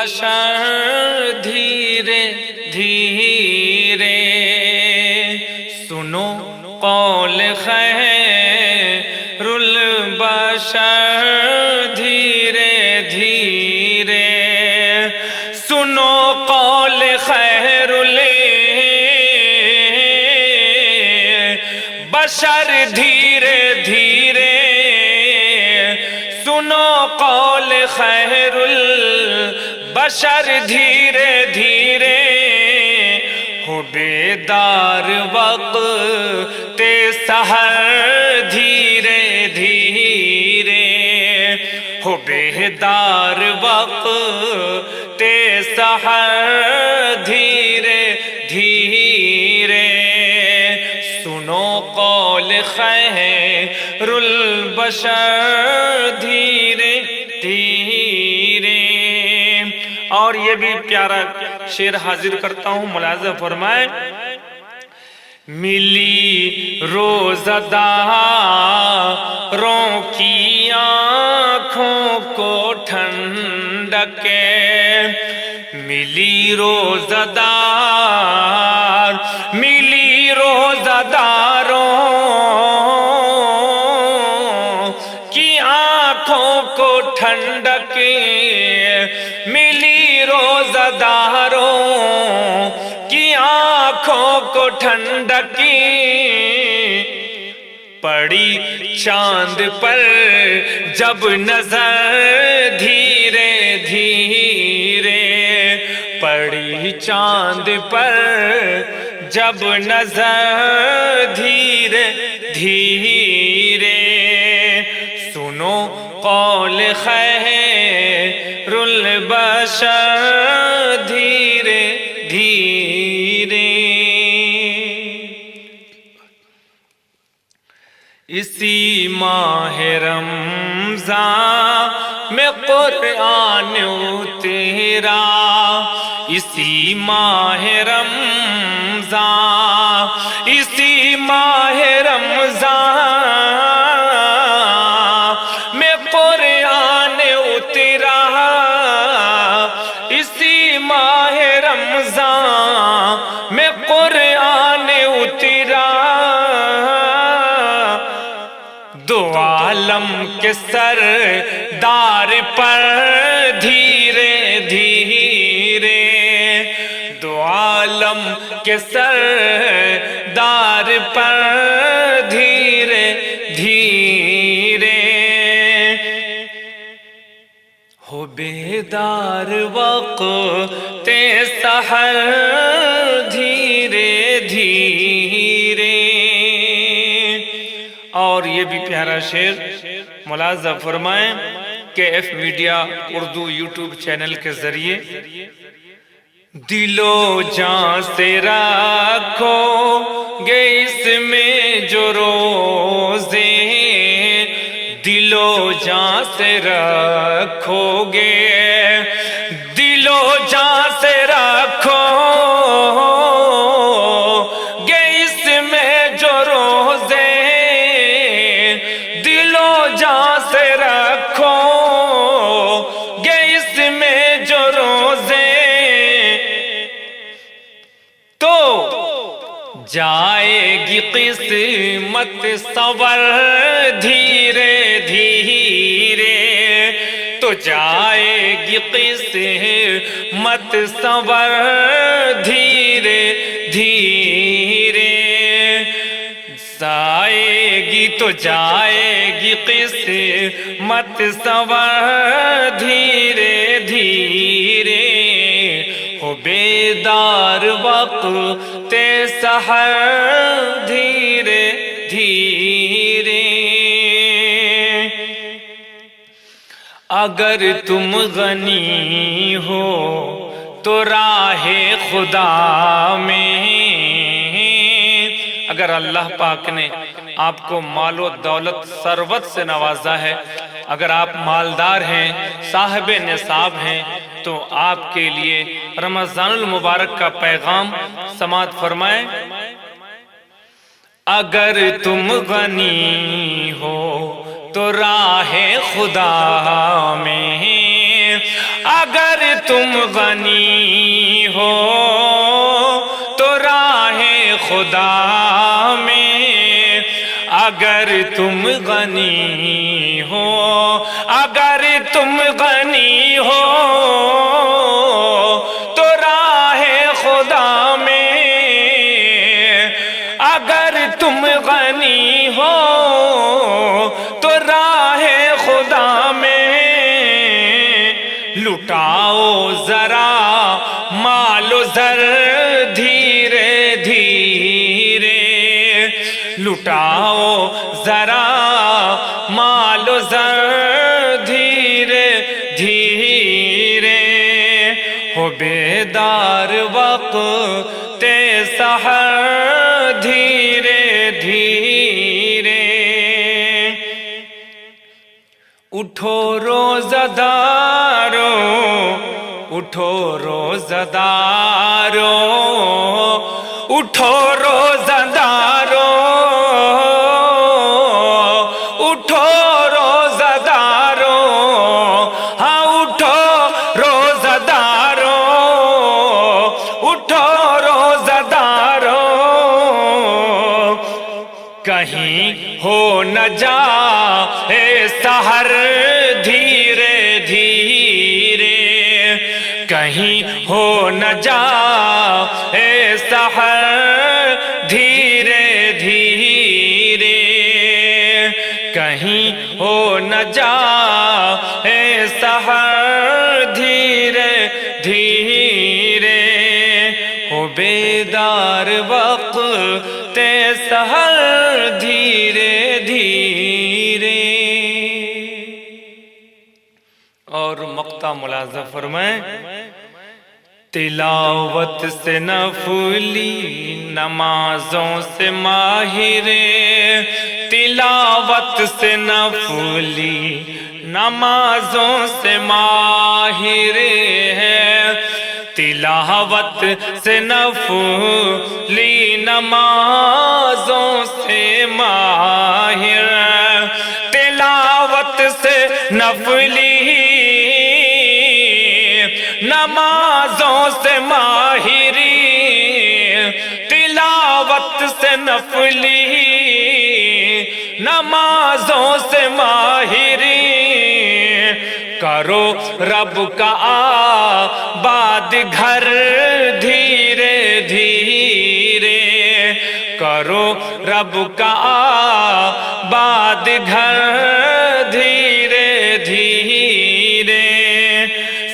البشر دھیرے دھیرے سنو قول خیر البشر دھیرے دھیرے سنو قول خیر البشر دھیرے دھیرے سنو قول خیر البشر دھیرے دھیرے ہو بیدار وقت سحر دھیرے دھیرے ہو بیدار وقت سحر دھیرے دھیرے سنو قول خیر البشر دھیرے دھیرے۔ اور یہ بھی پیارا شعر حاضر کرتا ہوں، ملاحظہ فرمائیں۔ ملی روزہ داروں کی آنکھوں کو ٹھنڈکے، ملی روزہ دار، ملی روزہ داروں کی آنکھوں کو ٹھنڈکے، ملی روزہ داروں کی آنکھوں کو ٹھنڈکی، پڑی چاند پر جب نظر دھیرے دھیرے، پڑی چاند پر جب نظر دھیرے دھیرے سنو قول خیر البشر دھیرے دھیرے۔ اسی ماہ رمضان میں قرآن اترا، اسی ماہ رمضان، اسی ماہ رمضان میں قرآن اترا، اسی ماہ رمضان میں قرآن اترا، دو عالم کے سردار پر دھیرے دھیرے، دو عالم کے سردار پر دھیرے دھیرے ہو بیدار وقت سحر دھیرے دھیرے۔ اور یہ بھی پیارا شعر ملاحظہ فرمائیں کہ F media Urdu YouTube channel کے ذریعے دل و جان سے رکھو گے اس میں جو روزے، دل و جان سے رکھو گے، دل و جان سے رکھو گے اس میں جو روزے، دل و جان سے رکھو گے اس میں جو روزے، تو جائے گی قسمت سنور دھیرے دھیرے، تو جائے گی قسمت سنور دھیرے دھیرے، جائے گی تو جائے گی قسمت سنور دھیرے دھیرے ہو بیدار وقت سحر دھیرے دھیرے۔ اگر تم غنی ہو تو راہ خدا میں، اگر اللہ پاک نے آپ کو مال و دولت ثروت سے نوازا ہے، اگر آپ مالدار ہیں، صاحب نصاب ہیں، تو آپ کے لیے رمضان المبارک کا پیغام سماعت فرمائیں۔ اگر تم غنی ہو تو راہ خدا میں، اگر تم غنی ہو تو راہ خدا میں، اگر تم غنی ہو، اگر تم غنی ہو تو راہ خدا میں، اگر تم غنی ہو تو راہ خدا میں، لٹاؤ ذرا مال و زر دھیرے دھیرے، لٹاؤ ذرا مال و زر دھیرے دھیرے، ہو بیدار وقت سحر دھیرے دھیرے، اٹھو روزہ دارو، اٹھو روزہ دارو، اٹھو روزہ دارو، اٹھو روزہ دارو، ہاں اٹھو روزہ دارو، اٹھو روزہ دارو، کہیں ہو نہ جائے سحر دھیرے دھیرے، کہیں ہو نہ جائے سحر دھیرے دھیرے، کہیں ہو نہ جائے سحر دھیرے دھیرے، ہو بیدار وقت سحر دھیرے دھیرے۔ اور مقطع ملاحظہ فرمائیں، تلاوت سے نفلی نمازوں سے ماہر، تلاوت سے نفلی نمازوں سے ماہر ہے، تلاوت سے نفلی نمازوں سے ماہر، تلاوت سے نفلی نمازوں سے ماہری، تلاوت سے نفلی نمازوں سے ماہری، کرو رب کا آباد گھر دھیرے دھیرے، کرو رب کا آباد گھر دھیرے دھیرے،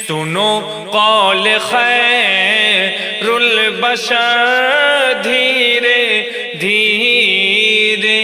سنو قول خیر البشر دھیرے دھیرے۔